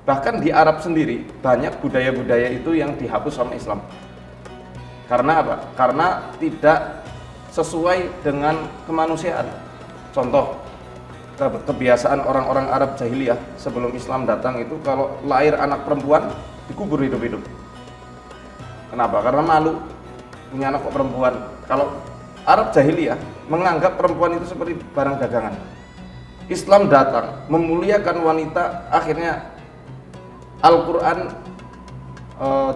Bahkan di Arab sendiri banyak budaya-budaya itu yang dihapus sama Islam. Karena apa? Karena tidak sesuai dengan kemanusiaan. Contoh, kebiasaan orang-orang Arab jahiliyah sebelum Islam datang itu kalau lahir anak perempuan dikubur hidup-hidup. Kenapa? Karena malu punya anak perempuan. Kalau Arab jahiliyah menganggap perempuan itu seperti barang dagangan. Islam datang memuliakan wanita, akhirnya Al-Quran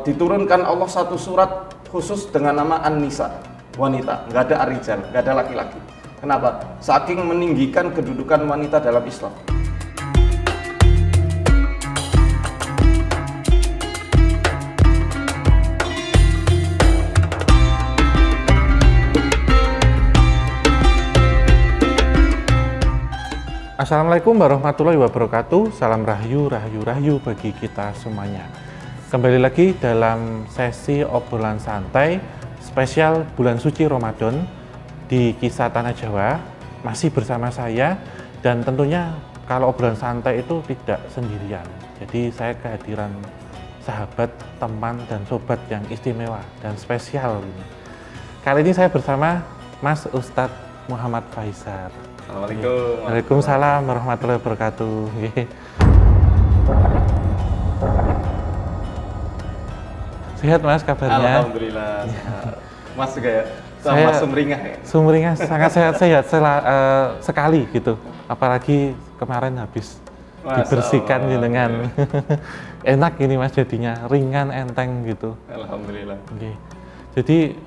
diturunkan Allah satu surat khusus dengan nama An-Nisa, wanita, nggak ada Ar-Rijal, nggak ada laki-laki. Kenapa? Saking meninggikan kedudukan wanita dalam Islam. Assalamualaikum warahmatullahi wabarakatuh. Salam rahayu, rahayu, rahayu bagi kita semuanya. Kembali lagi dalam sesi obrolan santai spesial bulan suci Ramadan di Kisah Tanah Jawa. Masih bersama saya, dan tentunya kalau obrolan santai itu tidak sendirian. Jadi saya kehadiran sahabat, teman, dan sobat yang istimewa dan spesial ini. Kali ini saya bersama Mas Ustadz Muhammad Faisal. Assalamualaikum. Waalaikumsalam warahmatullahi wabarakatuh. Sehat Mas kabarnya? Alhamdulillah. Mas juga ya? Saya sumringah ya? Sumringah sangat sehat sekali gitu. Apalagi kemarin habis dibersihkan dengan enak ini Mas, jadinya ringan, enteng gitu. Alhamdulillah. Oke. Jadi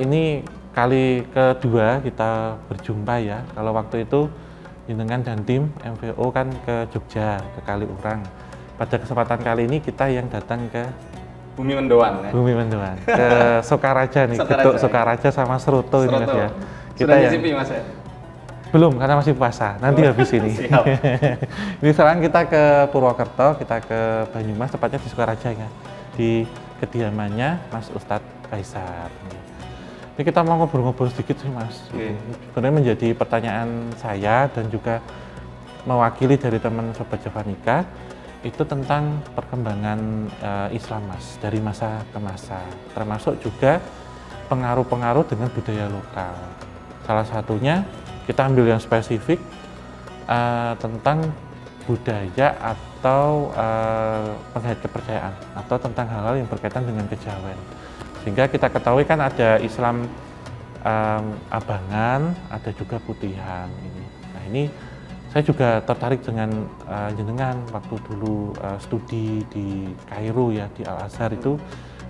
ini kali kedua kita berjumpa ya. Kalau waktu itu jenengan dan tim MVO kan ke Jogja, ke Kaliurang. Pada kesempatan kali ini kita yang datang ke Bumi Mendoan ya? Bumi Mendoan, ke Sokaraja nih, Getuk Sokaraja sama Seroto ini Mas ya. Kita sudah nyicipi Mas ya? Belum, karena masih puasa, nanti habis ini. Siap. Ini sekarang kita ke Purwokerto, kita ke Banyumas, tepatnya di Sokaraja ya, di kediamannya Mas Ustadz Faisal. Ini kita mau ngobrol-ngobrol sedikit sih Mas. Sebenarnya menjadi pertanyaan saya dan juga mewakili dari teman Sobat Javanika itu tentang perkembangan Islam Mas dari masa ke masa, termasuk juga pengaruh-pengaruh dengan budaya lokal. Salah satunya kita ambil yang spesifik tentang budaya atau pengait kepercayaan atau tentang hal-hal yang berkaitan dengan kejawen. Sehingga kita ketahui kan ada Islam abangan, ada juga putihan ini. Nah ini saya juga tertarik dengan jenengan waktu dulu studi di Kairo ya, di Al Azhar itu,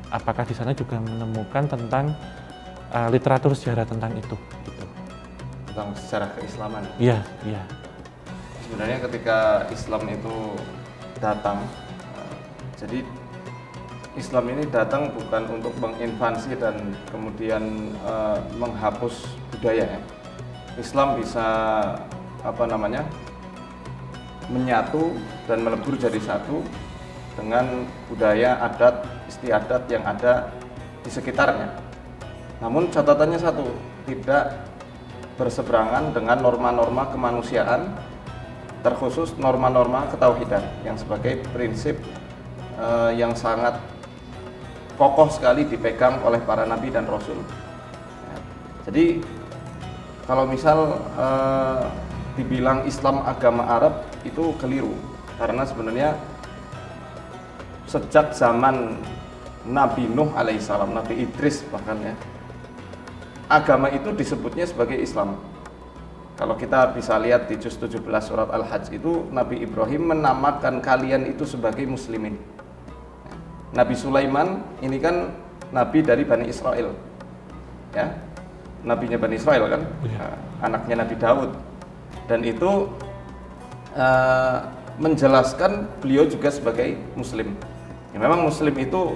apakah di sana juga menemukan tentang literatur sejarah tentang itu? Gitu. Tentang sejarah keislaman. Iya, iya. Sebenarnya ketika Islam itu datang, jadi Islam ini datang bukan untuk menginvasi dan kemudian menghapus budaya ya. Islam bisa menyatu dan melebur jadi satu dengan budaya, adat, istiadat yang ada di sekitarnya. Namun catatannya satu, tidak berseberangan dengan norma-norma kemanusiaan, terkhusus norma-norma ketauhidan yang sebagai prinsip yang sangat kokoh sekali dipegang oleh para nabi dan rasul. Jadi kalau misal dibilang Islam agama Arab itu keliru, karena sebenarnya sejak zaman Nabi Nuh alaihissalam, Nabi Idris bahkan ya, agama itu disebutnya sebagai Islam. Kalau kita bisa lihat di juz 17 surat Al-Hajj itu, Nabi Ibrahim menamakan kalian itu sebagai muslimin. Nabi Sulaiman ini kan nabi dari Bani Israel, ya, nabinya Bani Israel kan, anaknya Nabi Daud, dan itu menjelaskan beliau juga sebagai Muslim. Ya, memang Muslim itu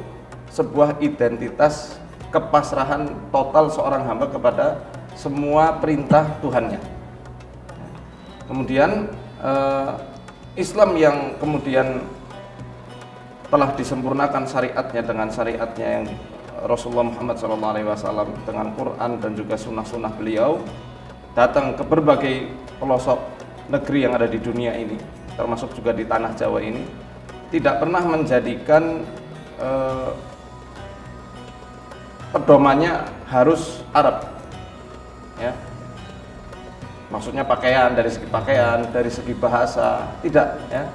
sebuah identitas kepasrahan total seorang hamba kepada semua perintah Tuhannya. Kemudian Islam yang kemudian telah disempurnakan syariatnya dengan syariatnya yang Rasulullah Muhammad SAW dengan Quran dan juga sunnah-sunnah beliau, datang ke berbagai pelosok negeri yang ada di dunia ini, termasuk juga di tanah Jawa ini. tidak pernah menjadikan pedomannya harus Arab, ya. Maksudnya pakaian, dari segi pakaian, dari segi bahasa, tidak, ya.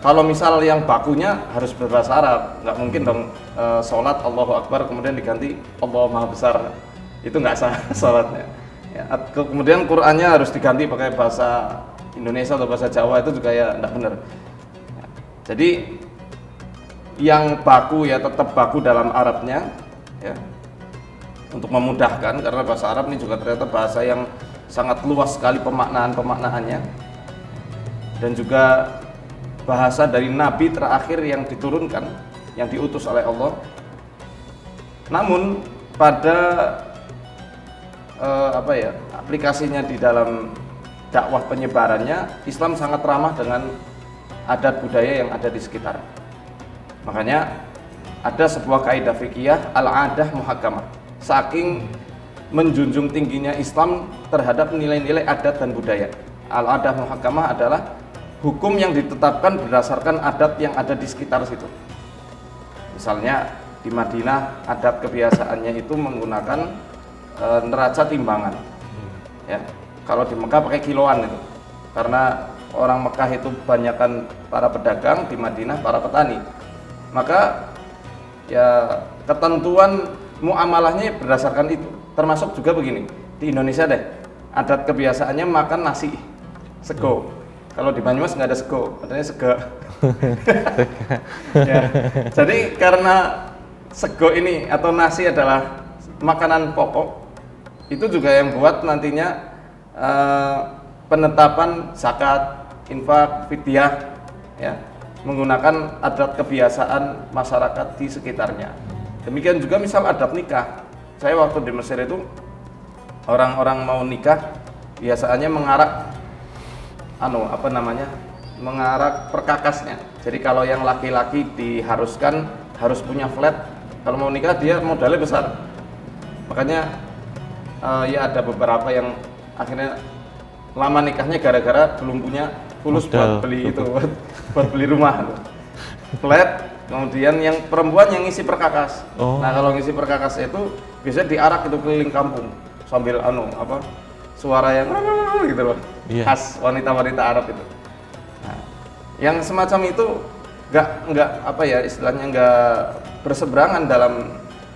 Kalau misal yang bakunya harus berbahasa Arab, nggak mungkin dong sholat Allahu Akbar kemudian diganti Allah Maha Besar, itu nggak sah sholatnya. Ya, kemudian Qurannya harus diganti pakai bahasa Indonesia atau bahasa Jawa, itu juga ya nggak benar. Ya, jadi yang baku ya tetap baku dalam Arabnya, ya, untuk memudahkan, karena bahasa Arab ini juga ternyata bahasa yang sangat luas sekali pemaknaannya, dan juga bahasa dari Nabi terakhir yang diturunkan, yang diutus oleh Allah. Namun pada aplikasinya di dalam dakwah penyebarannya, Islam sangat ramah dengan adat budaya yang ada di sekitar. Makanya ada sebuah kaidah fikih al-adah muhakkamah. Saking menjunjung tingginya Islam terhadap nilai-nilai adat dan budaya. Al-adah muhakkamah adalah hukum yang ditetapkan berdasarkan adat yang ada di sekitar situ. Misalnya di Madinah adat kebiasaannya itu menggunakan neraca timbangan, ya. Kalau di Mekah pakai kiloan itu, karena orang Mekah itu kebanyakan para pedagang, di Madinah para petani. Maka ya ketentuan muamalahnya berdasarkan itu. Termasuk juga begini, di Indonesia deh, adat kebiasaannya makan nasi sego. Kalau di Banyumas nggak ada sego, katanya sega. Ya. Jadi karena sego ini atau nasi adalah makanan pokok, itu juga yang buat nantinya penetapan zakat, infak, fidyah, ya, menggunakan adat kebiasaan masyarakat di sekitarnya. Demikian juga misal adat nikah. Saya waktu di Mesir itu, orang-orang mau nikah biasanya mengarak mengarak perkakasnya. Jadi kalau yang laki-laki diharuskan harus punya flat, kalau mau nikah dia modalnya besar. Makanya ya ada beberapa yang akhirnya lama nikahnya gara-gara belum punya fulus buat beli itu, buat beli rumah. Flat, kemudian yang perempuan yang ngisi perkakas. Nah kalau ngisi perkakas itu biasanya diarak itu keliling kampung sambil suara yang gitu loh, khas wanita-wanita Arab itu. Nah, yang semacam itu istilahnya nggak berseberangan dalam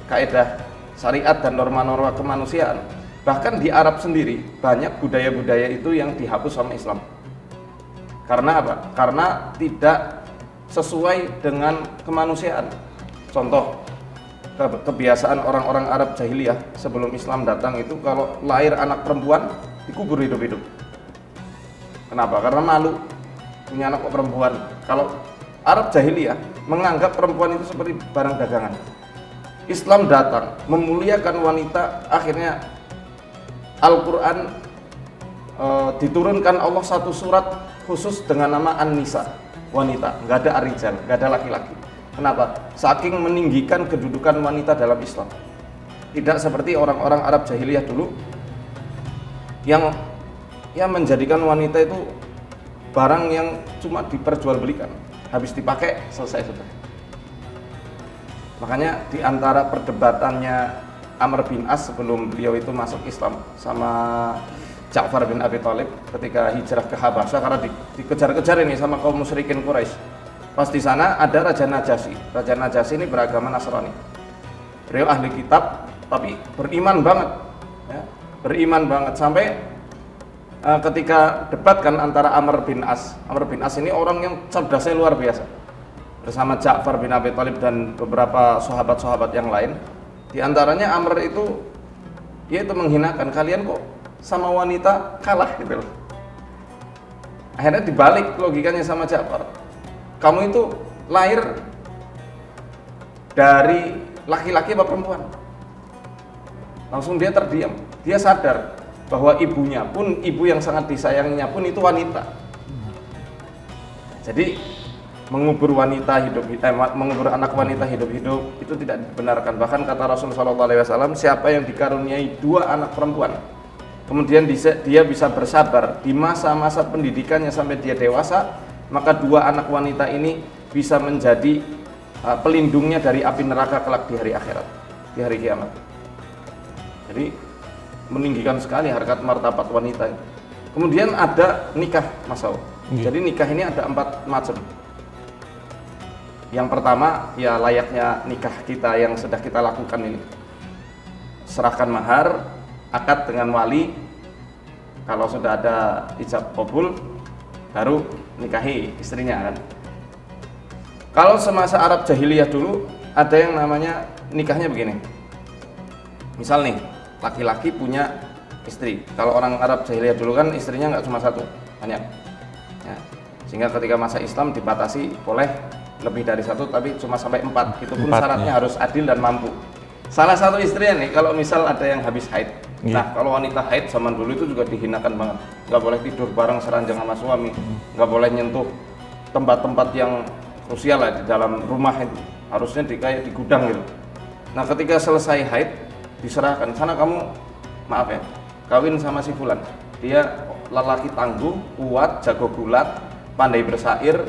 kaidah syariat dan norma-norma kemanusiaan. Bahkan di Arab sendiri banyak budaya-budaya itu yang dihapus sama Islam. Karena apa? Karena tidak sesuai dengan kemanusiaan. Contoh, kebiasaan orang-orang Arab jahiliyah sebelum Islam datang itu kalau lahir anak perempuan dikubur hidup-hidup. Kenapa? Karena malu punya anak perempuan. Kalau Arab jahiliyah menganggap perempuan itu seperti barang dagangan. Islam datang memuliakan wanita, akhirnya Al-Quran diturunkan Allah satu surat khusus dengan nama An-Nisa, wanita, nggak ada ar-rijal, nggak ada laki-laki. Kenapa? Saking meninggikan kedudukan wanita dalam Islam. Tidak seperti orang-orang Arab jahiliyah dulu yang menjadikan wanita itu barang yang cuma diperjualbelikan, habis dipakai selesai sudah. Makanya di antara perdebatannya Amr bin As sebelum beliau itu masuk Islam sama Ja'far bin Abi Thalib ketika hijrah ke Habasyah, karena dikejar-kejar ini sama kaum musyrikin Quraisy. Pas di sana ada Raja Najasyi. Raja Najasyi ini beragama Nasrani. Beliau ahli kitab tapi beriman banget, ya, beriman banget sampai ketika debat kan antara Amr bin As. Amr bin As ini orang yang cerdasnya luar biasa. Bersama Ja'far bin Abi Thalib dan beberapa sahabat-sahabat yang lain. Di antaranya Amr itu yaitu menghinakan, kalian kok sama wanita kalah gitu loh. Akhirnya dibalik logikanya sama Ja'far. Kamu itu lahir dari laki-laki apa perempuan? Langsung dia terdiam. Dia sadar bahwa ibunya pun, ibu yang sangat disayanginya pun itu wanita. Jadi mengubur anak wanita hidup-hidup itu tidak dibenarkan. Bahkan kata Rasulullah SAW, siapa yang dikaruniai 2 anak perempuan, kemudian dia bisa bersabar di masa-masa pendidikannya sampai dia dewasa, maka 2 anak wanita ini bisa menjadi pelindungnya dari api neraka kelak di hari akhirat, di hari kiamat. Jadi meninggikan sekali harkat martabat wanita. Kemudian ada nikah, Mas Saul. Jadi nikah ini ada 4 macam. Yang pertama ya layaknya nikah kita yang sudah kita lakukan ini. Serahkan mahar, akad dengan wali. Kalau sudah ada ijab qabul, baru nikahi istrinya kan. Kalau semasa Arab jahiliyah dulu ada yang namanya nikahnya begini. Misal nih, laki-laki punya istri. Kalau orang Arab jahiliyah dulu kan istrinya nggak cuma satu, banyak. Ya. Sehingga ketika masa Islam dibatasi boleh lebih dari satu, tapi cuma sampai 4. Itu pun syaratnya harus adil dan mampu. Salah satu istrinya nih, kalau misal ada yang habis haid. Nah, kalau wanita haid zaman dulu itu juga dihinakan banget. Nggak boleh tidur bareng seranjang sama suami, nggak boleh nyentuh tempat-tempat yang krusial lah di dalam rumah itu. Harusnya kayak di gudang gitu. Nah, ketika selesai haid, diserahkan. Sana kamu, maaf ya, kawin sama si fulan. Dia lelaki tangguh, kuat, jago gulat, pandai bersair,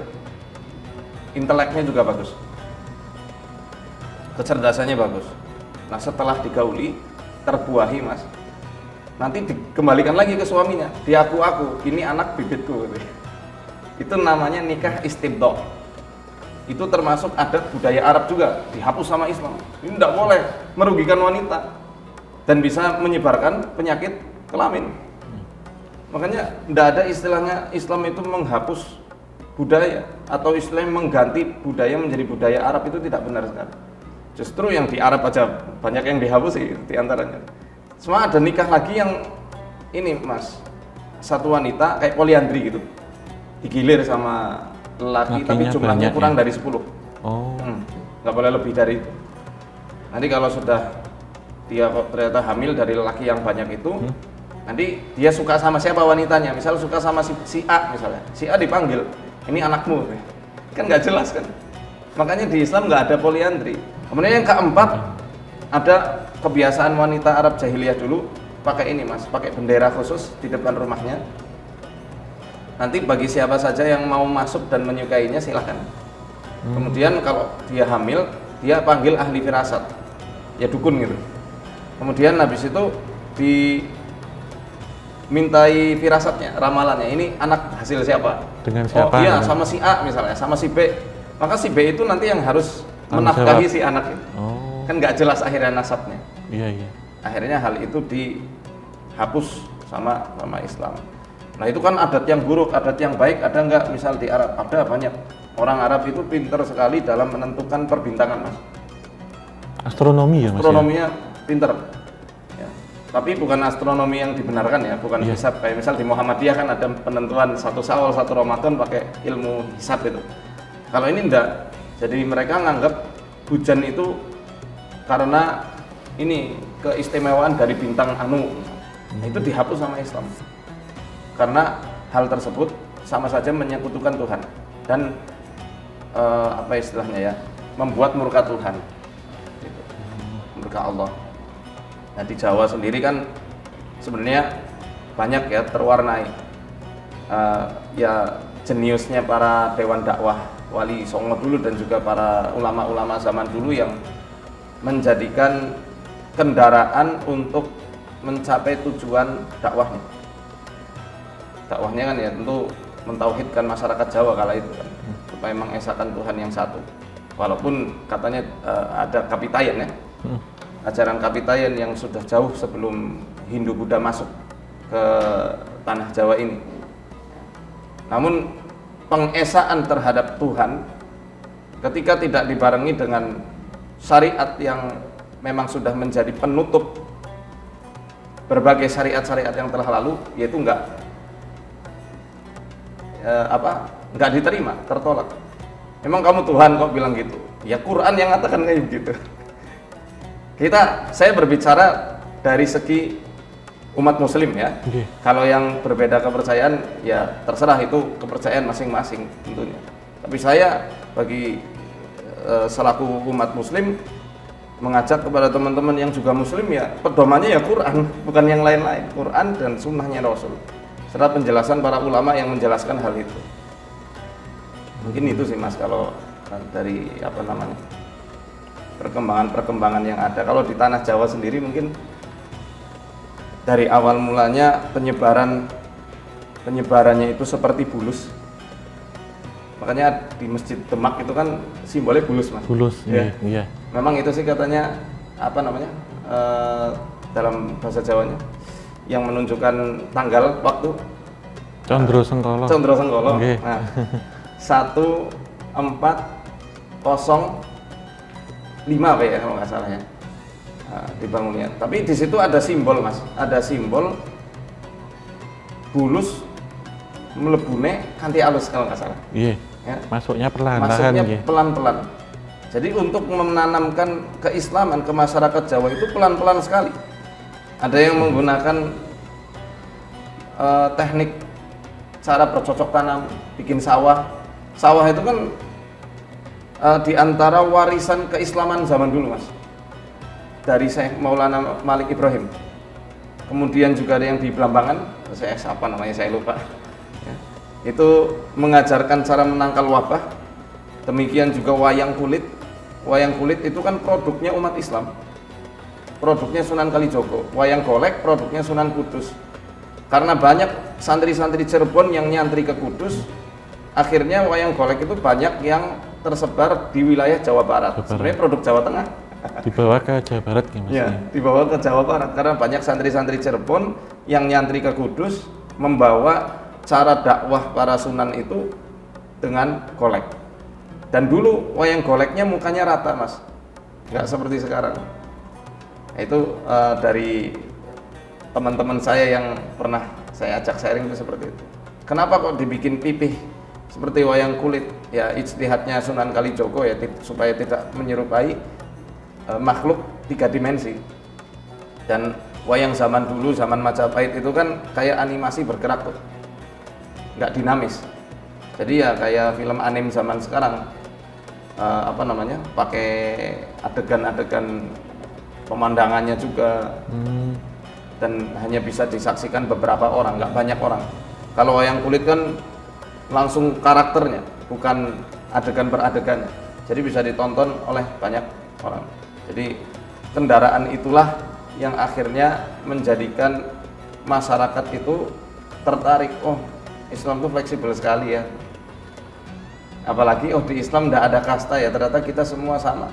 inteleknya juga bagus, kecerdasannya bagus. Nah, setelah digauli, terbuahi Mas, nanti dikembalikan lagi ke suaminya, diaku-aku, ini anak bibitku gitu. Itu namanya nikah istibdo. Itu termasuk adat budaya Arab juga, dihapus sama Islam. Ini tidak boleh merugikan wanita dan bisa menyebarkan penyakit kelamin. Makanya tidak ada istilahnya Islam itu menghapus budaya atau Islam mengganti budaya menjadi budaya Arab, itu tidak benar sekali. Justru yang di Arab aja banyak yang dihapus sih diantaranya. Semua ada nikah lagi yang ini Mas, satu wanita kayak poliandri gitu, digilir sama lelaki tapi jumlahnya kurang dari 10. Nggak boleh lebih dari itu. Nanti kalau sudah dia ternyata hamil dari lelaki yang banyak itu, nanti dia suka sama siapa wanitanya, misal suka sama si A misalnya, si A dipanggil, ini anakmu, kan nggak jelas kan. Makanya di Islam nggak ada poliandri. Kemudian yang keempat, ada kebiasaan wanita Arab jahiliyah dulu pakai ini Mas, pakai bendera khusus di depan rumahnya. Nanti bagi siapa saja yang mau masuk dan menyukainya silahkan. Kemudian kalau dia hamil, dia panggil ahli firasat, ya dukun gitu. Kemudian habis itu dimintai firasatnya, ramalannya, ini anak hasil siapa? Dengan siapa? Oh iya, sama si A misalnya, sama si B. Maka si B itu nanti yang harus menafkahi si anak itu. Kan nggak jelas akhirnya nasabnya. Iya. Akhirnya hal itu dihapus sama Islam. Nah, itu kan adat yang buruk, adat yang baik ada nggak? Misal di Arab ada banyak. Orang Arab itu pintar sekali dalam menentukan perbintangan Mas. Astronomi ya Mas? Astronominya pintar. Ya. Tapi bukan astronomi yang dibenarkan ya, bukan hisab. Kayak misal di Muhammadiyah kan ada penentuan 1 Syawal, 1 Ramadan pakai ilmu hisab itu. Kalau ini enggak. Jadi mereka nganggap hujan itu karena ini keistimewaan dari bintang anu. Nah, itu dihapus sama Islam. Karena hal tersebut sama saja menyekutukan Tuhan dan apa istilahnya ya, membuat murka Tuhan, gitu. Murka Allah. Nah, di Jawa sendiri kan sebenarnya banyak ya terwarnai ya jeniusnya para dewan dakwah Wali Songo dulu dan juga para ulama-ulama zaman dulu yang menjadikan kendaraan untuk mencapai tujuan dakwahnya. Dakwahnya kan ya tentu mentauhidkan masyarakat Jawa kala itu kan, supaya mengesahkan Tuhan yang satu. Walaupun katanya ada Kapitayan ya, ajaran Kapitayan yang sudah jauh sebelum Hindu Buddha masuk ke tanah Jawa ini. Namun pengesaan terhadap Tuhan ketika tidak dibarengi dengan syariat yang memang sudah menjadi penutup berbagai syariat-syariat yang telah lalu, yaitu enggak diterima, tertolak. Memang kamu Tuhan kok bilang gitu? Ya Quran yang mengatakan kayak gitu. Saya berbicara dari segi umat muslim ya. Kalau yang berbeda kepercayaan ya terserah, itu kepercayaan masing-masing tentunya. Tapi saya bagi selaku umat muslim mengajak kepada teman-teman yang juga muslim ya pedomannya ya Quran, bukan yang lain-lain. Quran dan sunnahnya Rasul serta penjelasan para ulama yang menjelaskan hal itu. Mungkin itu sih Mas kalau dari apa namanya perkembangan yang ada. Kalau di tanah Jawa sendiri mungkin dari awal mulanya penyebarannya itu seperti bulus. Makanya di Masjid Demak itu kan simbolnya bulus, Mas. Bulus, Ya. iya. Memang itu sih katanya apa namanya dalam bahasa Jawanya yang menunjukkan tanggal waktu Condro Sengkolo. Condro Senggolo. Nggih. Nah, 1405 apa ya kalau nggak salah ya dibangunnya. Tapi di situ ada simbol, Mas. Ada simbol bulus melebune kanthi alus kalau nggak salah. Iya. Ya. Masuknya perlahan-lahan Masuknya nggih. pelan-pelan. Jadi untuk menanamkan keislaman ke masyarakat Jawa itu pelan-pelan sekali. Ada yang menggunakan teknik cara bercocok tanam, bikin sawah. Sawah itu kan di antara warisan keislaman zaman dulu, Mas. Dari Syekh Maulana Malik Ibrahim. Kemudian juga ada yang di Belambangan, saya apa namanya saya lupa. Ya. Itu mengajarkan cara menangkal wabah. Demikian juga wayang kulit. Wayang kulit itu kan produknya umat Islam. Produknya Sunan Kalijogo. Wayang golek produknya Sunan Kudus. Karena banyak santri-santri Cirebon yang nyantri ke Kudus, akhirnya wayang golek itu banyak yang tersebar di wilayah Jawa Barat. Sebenarnya produk Jawa Tengah. Dibawa ke Jawa Barat ya, Mas. Ya, dibawa ke Jawa Barat karena banyak santri-santri Cirebon yang nyantri ke Kudus membawa cara dakwah para sunan itu dengan golek. Dan dulu wayang goleknya mukanya rata, Mas, nggak seperti sekarang. Itu dari teman-teman saya yang pernah saya ajak sharing itu seperti itu. Kenapa kok dibikin pipih seperti wayang kulit? Ya ijtihadnya Sunan Kalijogo ya supaya tidak menyerupai makhluk 3 dimensi. Dan wayang zaman dulu, zaman Majapahit itu kan kayak animasi bergerak tuh, nggak dinamis. Jadi ya kayak film anime zaman sekarang, apa namanya, pakai adegan-adegan pemandangannya juga, dan hanya bisa disaksikan beberapa orang, nggak banyak orang. Kalau wayang kulit kan langsung karakternya, bukan adegan per adegannya, jadi bisa ditonton oleh banyak orang. Jadi kendaraan itulah yang akhirnya menjadikan masyarakat itu tertarik. Oh, Islam itu fleksibel sekali ya. Apalagi di Islam tidak ada kasta ya, ternyata kita semua sama.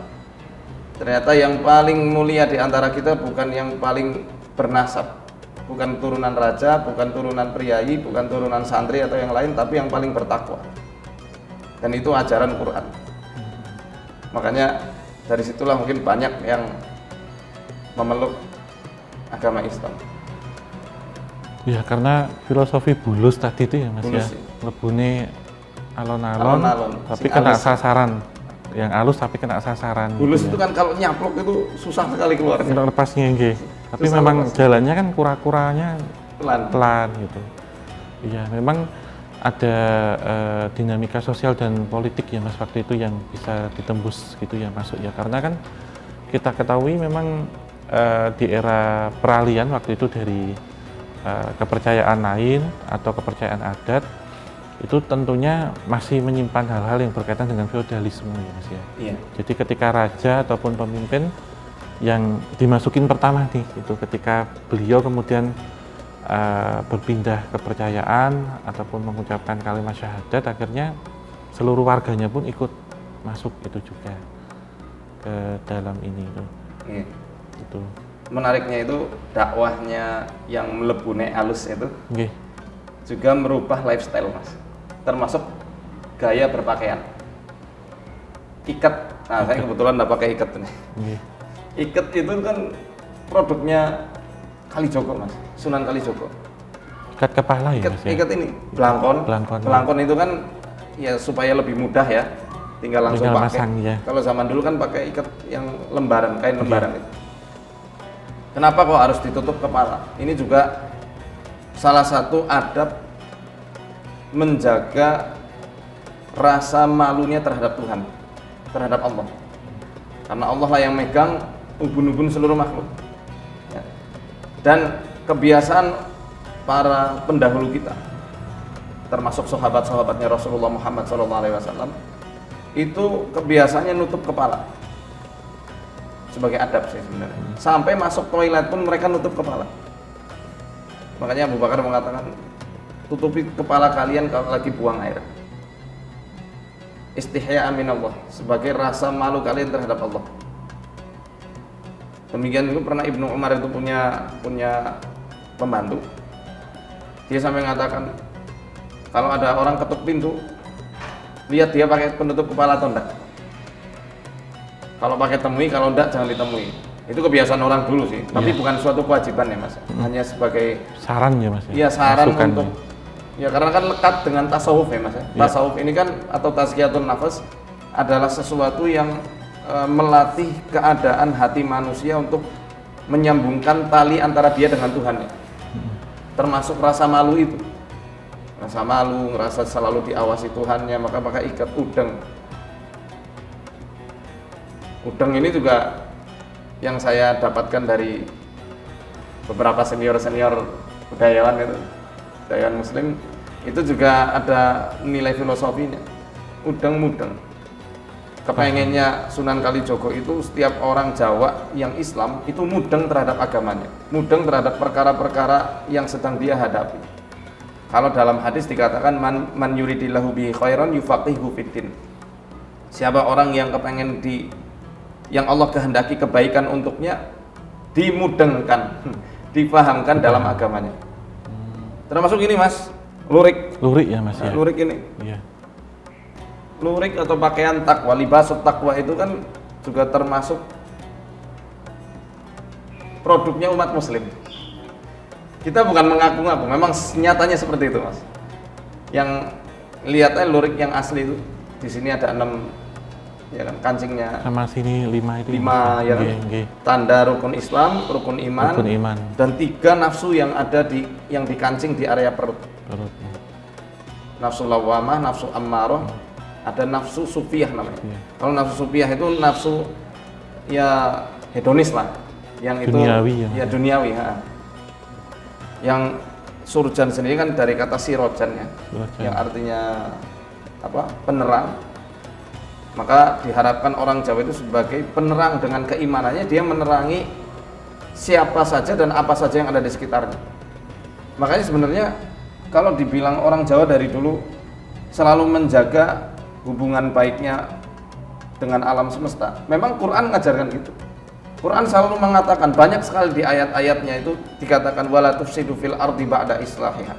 Ternyata yang paling mulia di antara kita bukan yang paling bernasab, bukan turunan raja, bukan turunan priayi, bukan turunan santri atau yang lain, tapi yang paling bertakwa. Dan itu ajaran Quran. Makanya dari situlah mungkin banyak yang memeluk agama Islam. Ya karena filosofi bulus tadi itu ya, Mas, Bulus, ya. Lebune alon-alon Alon-alon, tapi sing kena alus. sasaran. Yang halus tapi kena sasaran. Bulus gitu itu ya. kan kalau nyaplok itu susah sekali keluarnya. Untuk lepasnya nggih. Tapi Susah memang lepasnya. jalannya kan kura-kuranya Pelan. pelan gitu. Iya, memang ada dinamika sosial dan politik ya, Mas, waktu itu yang bisa ditembus gitu ya, masuk ya. Karena kan kita ketahui memang di era peralihan waktu itu dari kepercayaan lain atau kepercayaan adat itu tentunya masih menyimpan hal-hal yang berkaitan dengan feodalisme ya, Mas ya. Iya. Jadi ketika raja ataupun pemimpin yang dimasukin pertama nih itu ketika beliau kemudian berpindah kepercayaan ataupun mengucapkan kalimat syahadat, akhirnya seluruh warganya pun ikut masuk itu juga ke dalam ini itu. Iya. Itu. Menariknya itu dakwahnya yang melebune alus itu Nggih. juga merubah lifestyle, Mas, termasuk gaya berpakaian. Ikat, nah saya kebetulan nggak pakai ikat ini. Nggih. Ikat itu kan produknya Kalijogo, Mas, Sunan Kalijogo. Ikat kepala ya, Ikat, Mas ya. ikat ini belangkon. Belangkon. Belangkon itu kan ya supaya lebih mudah ya, tinggal langsung Tinggal pakai. masang, ya. Kalau zaman dulu kan pakai ikat yang lembaran, kain lembaran itu. Kenapa kok harus ditutup kepala? Ini juga salah satu adab menjaga rasa malunya terhadap Tuhan, terhadap Allah. Karena Allah lah yang megang ubun-ubun seluruh makhluk. Ya. Dan kebiasaan para pendahulu kita, termasuk sahabat-sahabatnya Rasulullah Muhammad SAW, itu kebiasaannya nutup kepala sebagai adab sih sebenarnya. Sampai masuk toilet pun mereka nutup kepala. Makanya Abu Bakar mengatakan, tutupi kepala kalian kalau lagi buang air. Istihya'an minallah, sebagai rasa malu kalian terhadap Allah. Demikian itu pernah Ibnu Umar itu punya pembantu. Dia sampai mengatakan, kalau ada orang ketuk pintu, lihat dia pakai penutup kepala atau enggak. Kalau pakai temui, kalau enggak jangan ditemui. Itu kebiasaan orang dulu sih, tapi bukan suatu kewajiban ya Mas. Hanya sebagai saran ya Mas. Iya, saran Masukan, untuk ya karena kan lekat dengan tasawuf ya Mas. Tasawuf ini kan atau tazkiyatun nafas adalah sesuatu yang melatih keadaan hati manusia untuk menyambungkan tali antara dia dengan Tuhan. Termasuk rasa malu itu. Rasa malu, ngerasa selalu diawasi Tuhannya, maka ikat udeng. Udeng ini juga yang saya dapatkan dari beberapa senior budayawan itu, budayawan muslim, itu juga ada nilai filosofinya. Udeng mudeng. Kepengennya Sunan Kalijogo itu setiap orang Jawa yang Islam itu mudeng terhadap agamanya, mudeng terhadap perkara-perkara yang sedang dia hadapi. Kalau dalam hadis dikatakan man yuridillahu bihi khairan yufaqihu fiddin. Siapa orang yang kepengen yang Allah kehendaki kebaikan untuknya, dimudengkan, dipahamkan dalam agamanya. Termasuk ini Mas, lurik ya Mas ya. Lurik ini. Iya. Lurik atau pakaian takwa, libasut takwa itu kan juga termasuk produknya umat muslim. Kita bukan mengaku-ngaku, memang nyatanya seperti itu Mas. Yang lihatnya lurik yang asli itu, di sini ada 6 ya kan kancingnya, sama sini 5 itu 5 ya kan? Tanda rukun Islam, rukun iman, dan 3 nafsu yang ada yang dikancing di area perut. Nafsu lawamah, nafsu ammarah, ada nafsu sufiyah namanya. Kalau nafsu sufiyah itu nafsu ya hedonis lah, yang itu duniawi, ya duniawi. Yang surjan sendiri kan dari kata sirojan ya, yang artinya apa? Penerang. Maka diharapkan orang Jawa itu sebagai penerang, dengan keimanannya dia menerangi siapa saja dan apa saja yang ada di sekitarnya. Makanya sebenarnya kalau dibilang orang Jawa dari dulu selalu menjaga hubungan baiknya dengan alam semesta, memang Quran mengajarkan gitu. Quran selalu mengatakan, banyak sekali di ayat-ayatnya itu dikatakan wala tufsidu fil ardi ba'da islahiha.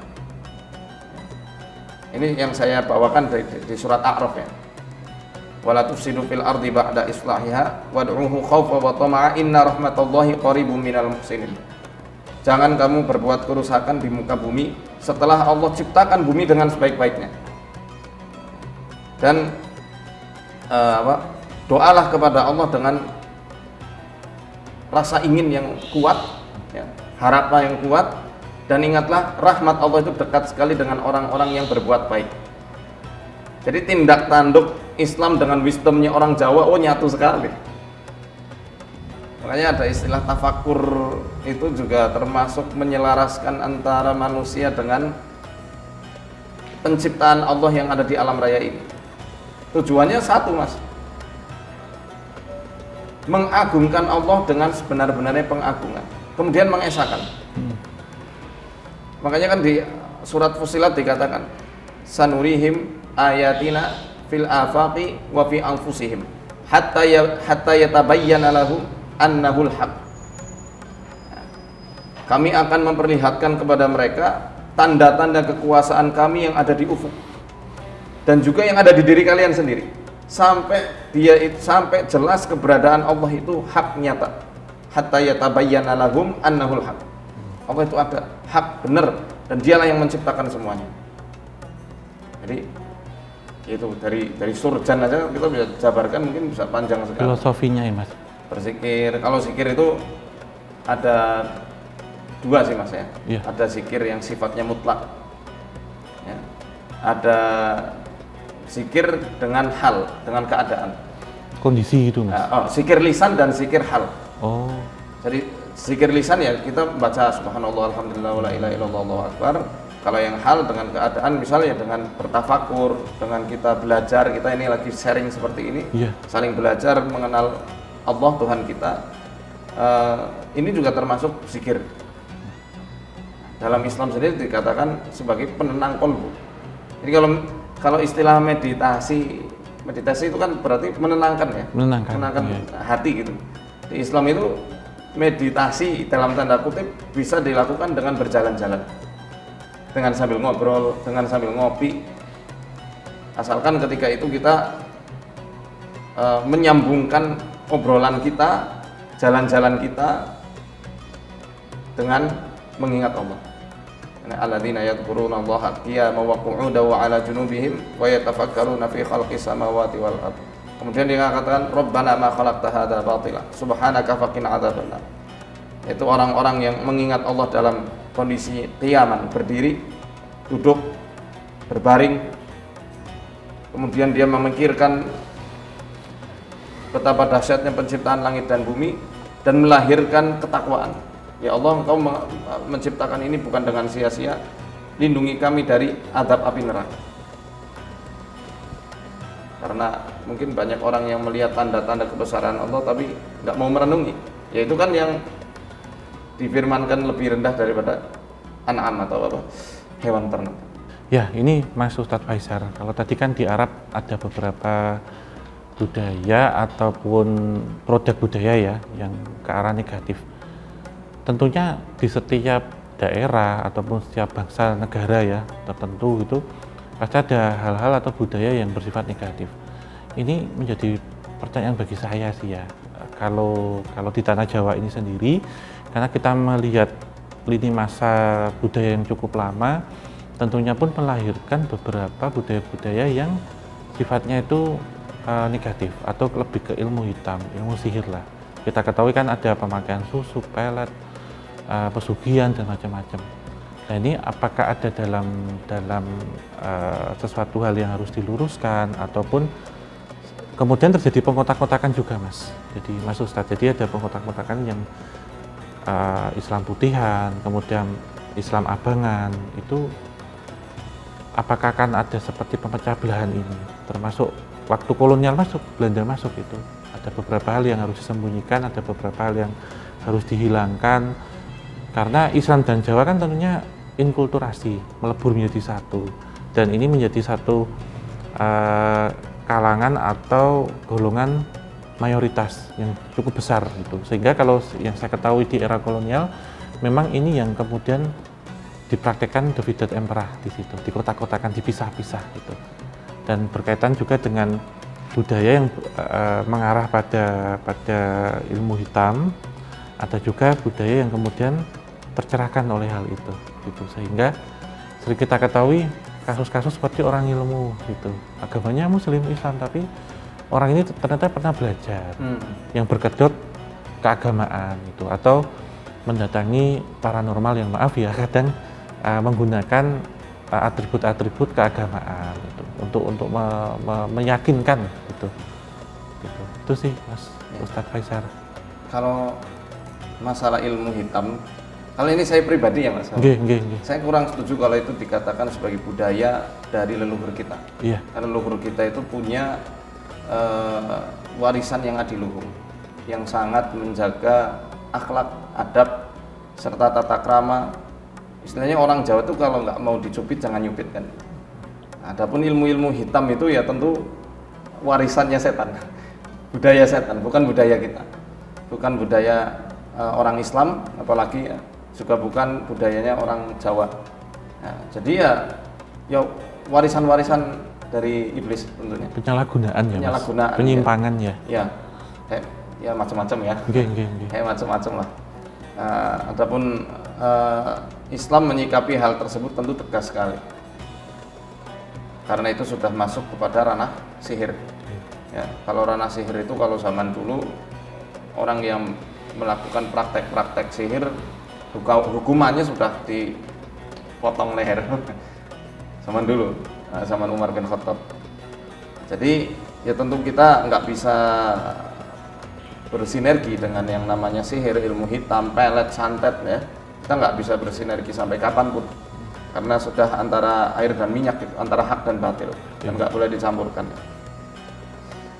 Ini yang saya bawakan di surat A'raf ya. Wala tufsidu fil ardi ba'da islahiha wad'uhu khaufa wa tama'a inna rahmatallahi qaribum minal muhsinin. Jangan kamu berbuat kerusakan di muka bumi setelah Allah ciptakan bumi dengan sebaik-baiknya. Dan doalah kepada Allah dengan rasa ingin yang kuat ya, harapan yang kuat, dan ingatlah rahmat Allah itu dekat sekali dengan orang-orang yang berbuat baik. Jadi tindak tanduk Islam dengan wisdomnya orang Jawa, nyatu sekali. Makanya ada istilah tafakur, itu juga termasuk menyelaraskan antara manusia dengan penciptaan Allah yang ada di alam raya ini. Tujuannya satu Mas, mengagungkan Allah dengan sebenar-benarnya pengagungan, kemudian mengesahkan. Makanya kan di surat Fussilat dikatakan sanurihim ayatina fil afaqi wa fi anfusihim hatta yatabayyana lahum annahul haq. Kami akan memperlihatkan kepada mereka tanda-tanda kekuasaan kami yang ada di ufuk dan juga yang ada di diri kalian sendiri, sampai jelas keberadaan Allah itu hak nyata. Hatta yatabayyana lahum annahul haq. Allah itu ada, hak, benar, dan dialah yang menciptakan semuanya. Jadi itu dari surjan aja kita bisa jabarkan, mungkin bisa panjang sekali filosofinya ya Mas. Berzikir, kalau zikir itu ada 2 sih Mas ya. Ada zikir yang sifatnya mutlak ya. Ada zikir dengan hal, dengan keadaan, kondisi gitu Mas. Zikir lisan dan zikir hal. Jadi zikir lisan ya kita baca subhanallah alhamdulillah wala ilaha illallah Allahu akbar. Kalau yang hal dengan keadaan misalnya dengan bertafakur, dengan kita belajar, kita ini lagi sharing seperti ini, Iya. saling belajar mengenal Allah Tuhan kita, ini juga termasuk zikir. Dalam Islam sendiri dikatakan sebagai penenang kolbu. Jadi kalau istilah meditasi itu kan berarti menenangkan ya, Menenangkan, iya. hati gitu. Di Islam itu meditasi dalam tanda kutip bisa dilakukan dengan berjalan-jalan, dengan sambil ngobrol, dengan sambil ngopi, asalkan ketika itu kita menyambungkan obrolan kita, jalan-jalan kita dengan mengingat Allah. Alladzina yadhkuruna Allaha qiyaman wa qu'udan wa 'ala junubihim wa yatafakkaruna fi khalqis samawati wal ardh. Kemudian dia katakan Rabbana ma khalaqta hadza batila subhanaka faqina adzabannar. Itu orang-orang yang mengingat Allah dalam kondisi qiyaman, berdiri, duduk, berbaring. Kemudian dia memikirkan betapa dahsyatnya penciptaan langit dan bumi dan melahirkan ketakwaan. Ya Allah, Engkau menciptakan ini bukan dengan sia-sia. Lindungi kami dari azab api neraka. Karena mungkin banyak orang yang melihat tanda-tanda kebesaran Allah tapi nggak mau merenungi. Yaitu kan yang difirmankan lebih rendah daripada an'am atau apa, hewan ternak. Ya, ini Mas Ustadz Faisal. Kalau tadi kan di Arab ada beberapa budaya ataupun produk budaya ya yang ke arah negatif. Tentunya di setiap daerah ataupun setiap bangsa negara ya tertentu itu pasti ada hal-hal atau budaya yang bersifat negatif. Ini menjadi pertanyaan bagi saya sih ya. Kalau di tanah Jawa ini sendiri, karena kita melihat lini masa budaya yang cukup lama, tentunya pun melahirkan beberapa budaya-budaya yang sifatnya itu negatif atau lebih ke ilmu hitam, ilmu sihir lah. Kita ketahui kan ada pemakaian susu, pelet, pesugihan dan macam-macam. Nah ini apakah ada dalam sesuatu hal yang harus diluruskan ataupun kemudian terjadi pengkotak-kotakan juga Mas. Jadi Mas Ustadz, jadi ada pengkotak-kotakan yang Islam putihan, kemudian Islam abangan, itu apakah akan ada seperti pemecah belahan ini? Termasuk waktu kolonial masuk, Belanda masuk itu. Ada beberapa hal yang harus disembunyikan, ada beberapa hal yang harus dihilangkan. Karena Islam dan Jawa kan tentunya inkulturasi, melebur menjadi satu. Dan ini menjadi satu kalangan atau golongan mayoritas yang cukup besar gitu. Sehingga kalau yang saya ketahui di era kolonial, memang ini yang kemudian dipraktekkan divided emperor di situ, dikotak-kotakan, dipisah-pisah gitu. Dan berkaitan juga dengan budaya yang mengarah pada ilmu hitam, ada juga budaya yang kemudian tercerahkan oleh hal itu gitu. Sehingga sering kita ketahui kasus-kasus seperti orang ilmu gitu, agamanya Muslim Islam tapi orang ini ternyata pernah belajar yang berkedok keagamaan itu, atau mendatangi paranormal yang maaf ya kadang menggunakan atribut-atribut keagamaan itu untuk meyakinkan gitu. Itu sih Mas Ustadz Faisal. Kalau masalah ilmu hitam, kalau ini saya pribadi ya Mas, saya kurang setuju kalau itu dikatakan sebagai budaya dari leluhur kita. Iya. Karena leluhur kita itu punya warisan yang adiluhung, yang sangat menjaga akhlak, adab, serta tata krama. Istilahnya orang Jawa itu kalau nggak mau dicubit jangan nyubit kan. Adapun ilmu-ilmu hitam itu ya tentu warisannya setan, budaya setan, bukan budaya kita, bukan budaya orang Islam, apalagi juga bukan budayanya orang Jawa. Nah, jadi ya warisan-warisan dari iblis tentunya. Penyalahgunaan ya Penyalahgunaan, Mas. Penyimpangan ya. Ya macam-macam ya. Kayak macam-macam lah. Adapun Islam menyikapi hal tersebut tentu tegas sekali. Karena itu sudah masuk kepada ranah sihir. Ya, kalau ranah sihir itu kalau zaman dulu orang yang melakukan praktek-praktek sihir hukumannya sudah dipotong leher. Zaman dulu, zaman Umar bin Khattab. Jadi ya tentu kita nggak bisa bersinergi dengan yang namanya sihir, ilmu hitam, pelet, santet ya. Kita nggak bisa bersinergi sampai kapanpun. karena sudah antara air dan minyak gitu, antara hak dan batil, dan nggak boleh dicampurkan.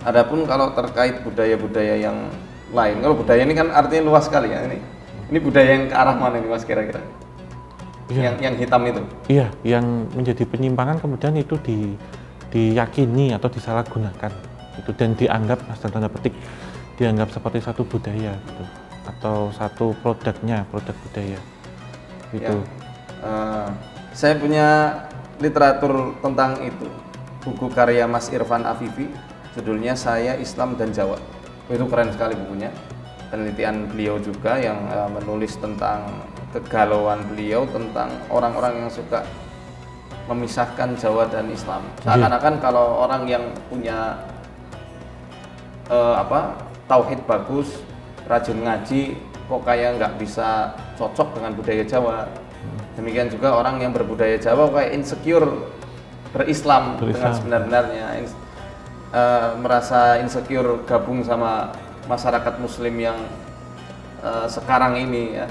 Adapun kalau terkait budaya-budaya yang lain, kalau budaya ini kan artinya luas sekali ya, ini budaya yang ke arah mana ini Mas kira-kira? Iya. Yang hitam itu? Iya, yang menjadi penyimpangan kemudian itu diyakini atau disalahgunakan itu, dan dianggap, mas tanda petik, dianggap seperti satu budaya gitu, atau satu produk budaya gitu. Ya. Saya punya literatur tentang itu, buku karya Mas Irfan Afifi, judulnya Saya, Islam dan Jawa. Itu keren sekali bukunya, penelitian beliau juga yang menulis tentang kegalauan beliau tentang orang-orang yang suka memisahkan Jawa dan Islam. Seakan-akan kalau orang yang punya tauhid bagus, rajin ngaji, kok kayak nggak bisa cocok dengan budaya Jawa. Demikian juga orang yang berbudaya Jawa kayak insecure berislam. Dengan sebenar-benarnya, merasa insecure gabung sama masyarakat Muslim yang sekarang ini ya.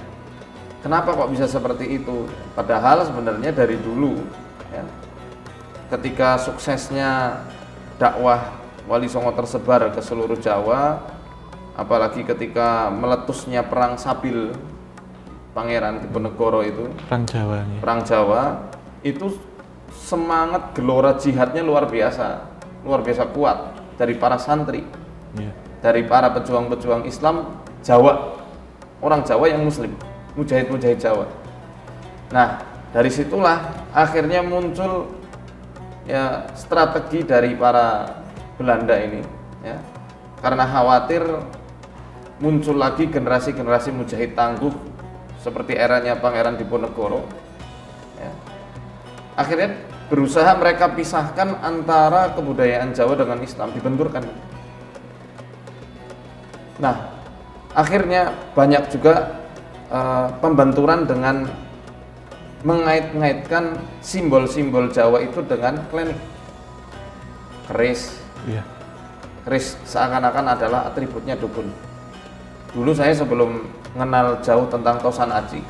Kenapa kok bisa seperti itu? Padahal sebenarnya dari dulu ya, ketika suksesnya dakwah Wali Songo tersebar ke seluruh Jawa, apalagi ketika meletusnya perang Sabil Pangeran Diponegoro itu, perang Jawa itu semangat gelora jihadnya luar biasa kuat dari para santri, dari para pejuang-pejuang Islam Jawa, orang Jawa yang Muslim, mujahid-mujahid Jawa. Nah, dari situlah akhirnya muncul ya strategi dari para Belanda ini, ya, karena khawatir muncul lagi generasi-generasi mujahid tangguh seperti eranya Pangeran Diponegoro. Ya. Akhirnya berusaha mereka pisahkan antara kebudayaan Jawa dengan Islam, dibenturkan. Nah, akhirnya banyak juga pembenturan dengan mengait-ngaitkan simbol-simbol Jawa itu dengan klinik. Keris, keris seakan-akan adalah atributnya dukun. Dulu saya sebelum mengenal jauh tentang Tosan Aji,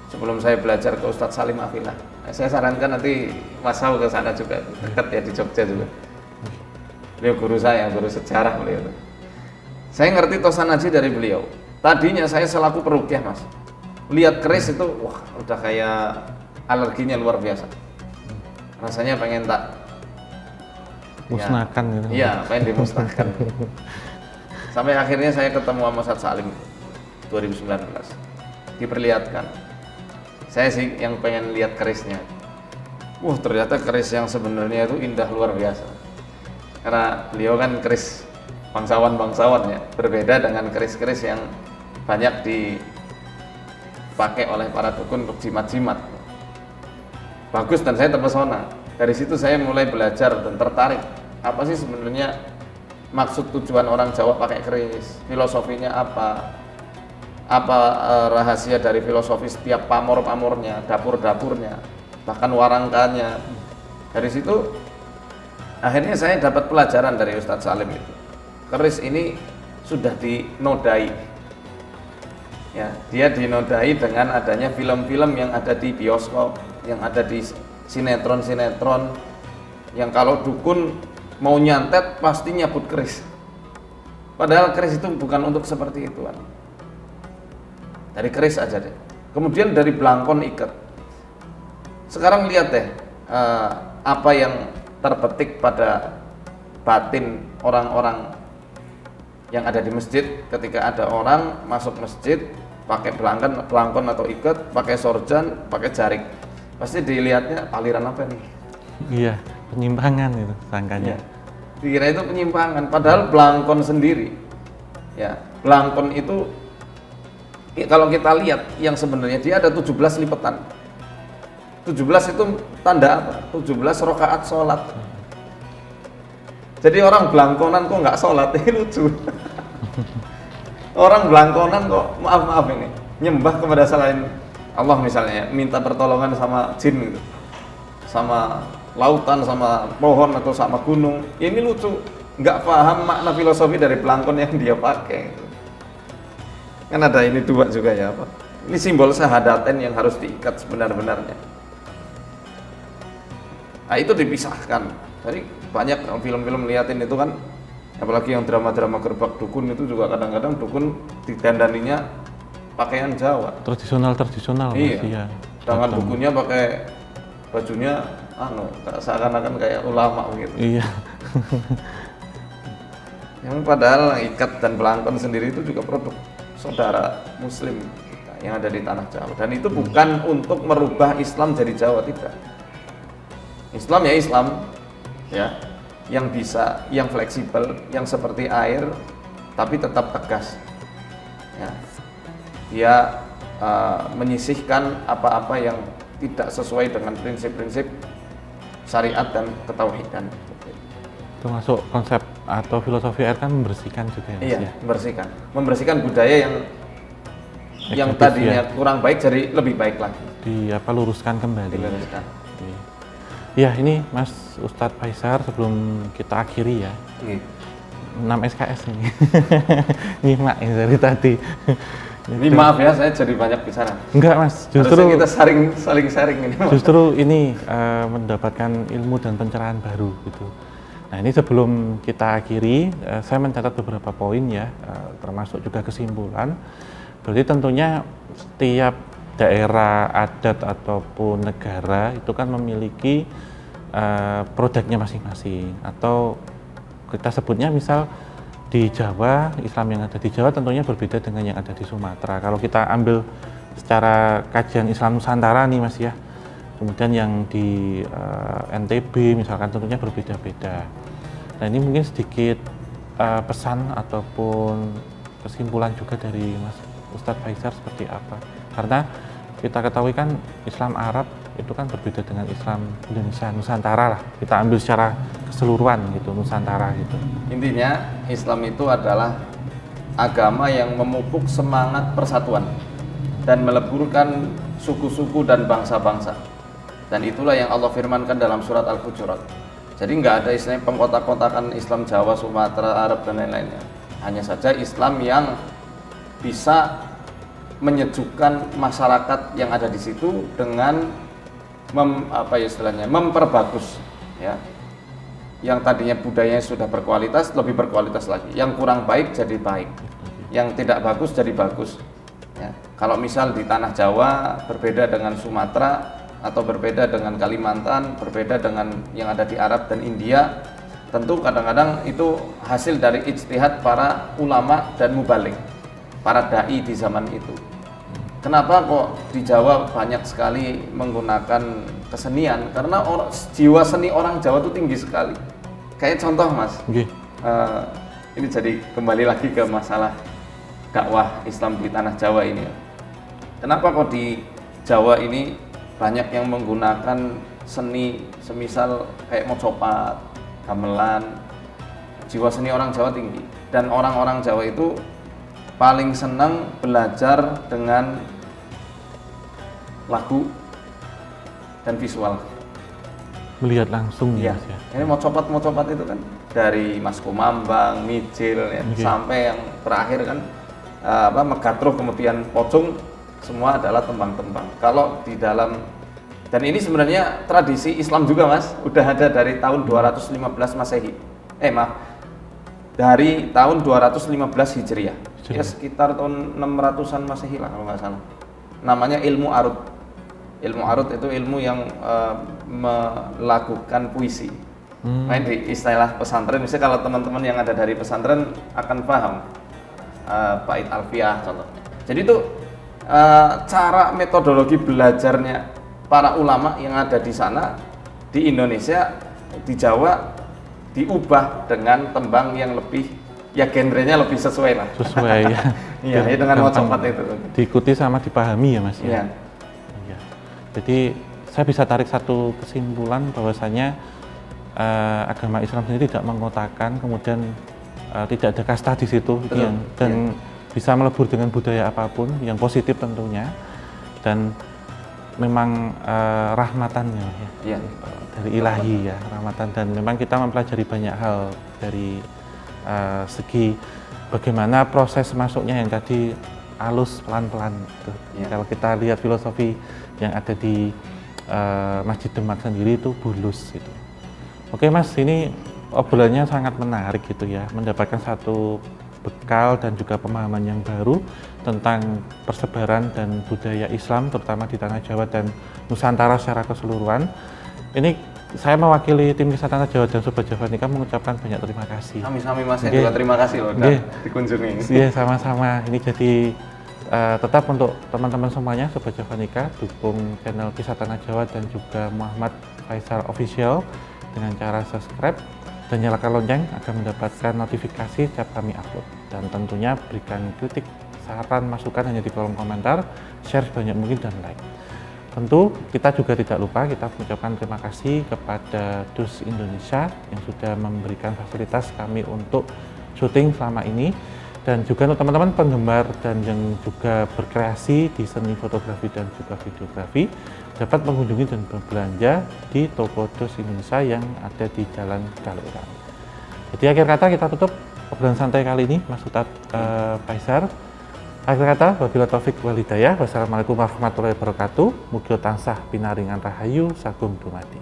sebelum saya belajar ke Ustadz Salim Afilah, saya sarankan nanti Mas Sau ke sana juga, dekat ya di Jogja juga. Beliau guru saya, guru sejarah beliau. Saya ngerti Tosan Aji dari beliau. Tadinya saya selaku peruqyah Mas, lihat keris itu, wah udah kayak alerginya luar biasa. Rasanya pengen tak musnahkan gitu. Iya, pengen dimusnahkan. Sampai akhirnya saya ketemu sama Ustadz Salim 2019, diperlihatkan. Saya sih yang pengen lihat kerisnya. Wah, ternyata keris yang sebenarnya itu indah luar biasa. Karena beliau kan keris bangsawan ya, berbeda dengan keris-keris yang banyak dipakai oleh para dukun untuk jimat-jimat. Bagus dan saya terpesona. Dari situ saya mulai belajar dan tertarik. Apa sih sebenarnya maksud tujuan orang Jawa pakai keris? Filosofinya apa? Rahasia dari filosofi setiap pamor-pamornya, dapur-dapurnya, bahkan warangkanya. Dari situ akhirnya saya dapat pelajaran dari Ustadz Salim itu. Keris ini sudah dinodai. Ya, dia dinodai dengan adanya film-film yang ada di bioskop, yang ada di sinetron-sinetron, yang kalau dukun mau nyantet pasti nyabut keris. Padahal keris itu bukan untuk seperti itu kan. Dari keris aja deh. Kemudian dari belangkon ikat. Sekarang lihat deh apa yang terbetik pada batin orang-orang yang ada di masjid ketika ada orang masuk masjid pakai belangkon atau ikat, pakai sorjan, pakai jarik. Pasti dilihatnya aliran apa nih? Iya, penyimpangan itu sangkanya. Ya, dikira itu penyimpangan, padahal belangkon sendiri. Ya, belangkon itu kalau kita lihat yang sebenarnya dia ada 17 lipatan. 17 itu tanda apa? 17 rakaat sholat. Jadi orang belangkonan kok nggak sholat, ini lucu. Orang belangkonan kok maaf ini nyembah kepada selain Allah, misalnya minta pertolongan sama jin gitu, sama lautan, sama pohon atau sama gunung. Ini lucu, nggak paham makna filosofi dari belangkon yang dia pakai. Kan ada ini dua juga ya, apa? Ini simbol syahadaten yang harus diikat sebenar-benarnya. Nah itu dipisahkan. Jadi banyak film-film liatin itu kan, apalagi yang drama-drama gerbak dukun itu juga kadang-kadang dukun didandaninya pakaian Jawa. Tradisional Iya. Mas, ya. Sedangkan Betul. dukunnya pakai bajunya seakan-akan kayak ulama gitu. Iya. Yang padahal ikat dan pelangton sendiri itu juga produk saudara Muslim kita yang ada di tanah Jawa. Dan itu bukan untuk merubah Islam jadi Jawa, tidak. Islam ya Islam, ya, yang bisa, yang fleksibel, yang seperti air, tapi tetap tegas. Ya. Dia menyisihkan apa-apa yang tidak sesuai dengan prinsip-prinsip syariat dan ketauhidan. Termasuk konsep atau filosofi air kan membersihkan juga ya Mas, Iya, ya. membersihkan budaya yang Negatif, tadinya ya. kurang baik jadi lebih baik lagi. Luruskan kembali. Diluruskan. Oke. Ya, ini Mas Ustadz Faisar, sebelum kita akhiri ya, 6 SKS ini. Nyimak ini dari tadi. Ini maaf ya, saya jadi banyak bicara. Enggak Mas, justru Harusnya kita saling sharing ini. Mas. justru ini mendapatkan ilmu dan pencerahan baru gitu. Nah ini sebelum kita akhiri, saya mencatat beberapa poin ya, termasuk juga kesimpulan. Berarti tentunya setiap daerah, adat ataupun negara itu kan memiliki produknya masing-masing. Atau kita sebutnya misal di Jawa, Islam yang ada di Jawa tentunya berbeda dengan yang ada di Sumatera. Kalau kita ambil secara kajian Islam Nusantara nih Mas ya, kemudian yang di NTB misalkan tentunya berbeda-beda. Nah ini mungkin sedikit pesan ataupun kesimpulan juga dari Mas Ustadz Faisar seperti apa, karena kita ketahui kan Islam Arab itu kan berbeda dengan Islam Indonesia Nusantara lah, kita ambil secara keseluruhan gitu, Nusantara gitu. Intinya Islam itu adalah agama yang memupuk semangat persatuan dan meleburkan suku-suku dan bangsa-bangsa. Dan itulah yang Allah firmankan dalam surat Al-Hujurat. Jadi nggak ada istilahnya pengkotak-kotakan Islam Jawa, Sumatera, Arab dan lain-lainnya. Hanya saja Islam yang bisa menyejukkan masyarakat yang ada di situ dengan memperbagus ya. Yang tadinya budayanya sudah berkualitas, lebih berkualitas lagi. Yang kurang baik jadi baik. Yang tidak bagus jadi bagus. Ya. Kalau misal di tanah Jawa berbeda dengan Sumatera atau berbeda dengan Kalimantan, berbeda dengan yang ada di Arab dan India, tentu kadang-kadang itu hasil dari ijtihad para ulama dan mubaligh, para dai di zaman itu. Kenapa kok di Jawa banyak sekali menggunakan kesenian? Karena jiwa seni orang Jawa itu tinggi sekali. Kayak contoh Mas, Okay. ini jadi kembali lagi ke masalah dakwah Islam di tanah Jawa ini. Kenapa kok di Jawa ini banyak yang menggunakan seni semisal kayak mocopat, gamelan? Jiwa seni orang Jawa tinggi, dan orang-orang Jawa itu paling senang belajar dengan lagu dan visual. Melihat langsung Iya. ya Mas ya. Ini mocopat itu kan dari Mas Kumambang, Mijil ya, Okay. sampai yang terakhir kan Megatruh kemudian Pocung, semua adalah tembang-tembang. Kalau di dalam, dan ini sebenarnya tradisi Islam juga Mas, udah ada dari tahun 215 Masehi. Dari tahun 215 Hijriah. Ya sekitar tahun 600-an Masehi lah kalau nggak salah. Namanya ilmu arut. Ilmu arut itu ilmu yang melakukan puisi. Main di istilah pesantren, misalnya kalau teman-teman yang ada dari pesantren akan paham bait alfiah contoh. Jadi itu cara metodologi belajarnya para ulama yang ada di sana, di Indonesia, di Jawa, diubah dengan tembang yang lebih, ya genrenya lebih sesuai lah. Sesuai ya. Iya, ya dengan Gampang mocopat itu. diikuti sama dipahami ya Mas ya. Iya. Iya. Jadi saya bisa tarik satu kesimpulan bahwasanya agama Islam sendiri tidak mengkotakkan, kemudian tidak ada kasta di situ, Betul. dan bisa melebur dengan budaya apapun yang positif tentunya, dan memang rahmatannya ya, Iya. dari ilahi ya, rahmatan, dan memang kita mempelajari banyak hal dari segi bagaimana proses masuknya yang tadi halus pelan-pelan gitu. Iya. Kalau kita lihat filosofi yang ada di Masjid Demak sendiri itu bulus gitu. Oke Mas, ini obrolannya sangat menarik gitu ya, mendapatkan satu bekal dan juga pemahaman yang baru tentang persebaran dan budaya Islam terutama di Tanah Jawa dan Nusantara secara keseluruhan. Ini saya mewakili tim Kisah Tanah Jawa dan Sobat Javanika mengucapkan banyak terima kasih. Sami-sami Mas, saya Oke. juga terima kasih loh udah Oke. dikunjungi. Iya, sama-sama. Ini jadi tetap untuk teman-teman semuanya Sobat Javanika, dukung channel Kisah Tanah Jawa dan juga Muhammad Faisal Official dengan cara subscribe dan nyalakan lonceng agar mendapatkan notifikasi setiap kami upload. Dan tentunya berikan kritik, saran, masukan hanya di kolom komentar, share sebanyak mungkin dan like. Tentu kita juga tidak lupa kita mengucapkan terima kasih kepada Dus Indonesia yang sudah memberikan fasilitas kami untuk syuting selama ini, dan juga untuk teman-teman penggemar dan yang juga berkreasi di seni fotografi dan juga videografi dapat mengunjungi dan berbelanja di toko Dus Indonesia yang ada di Jalan Galurang. Jadi akhir kata kita tutup obrolan santai kali ini Mas Ustadz Faisal. Akhir kata, wabillahi taufik wal hidayah. Wassalamualaikum warahmatullahi wabarakatuh. Mugi tansah pinaringan rahayu sagung dumadi.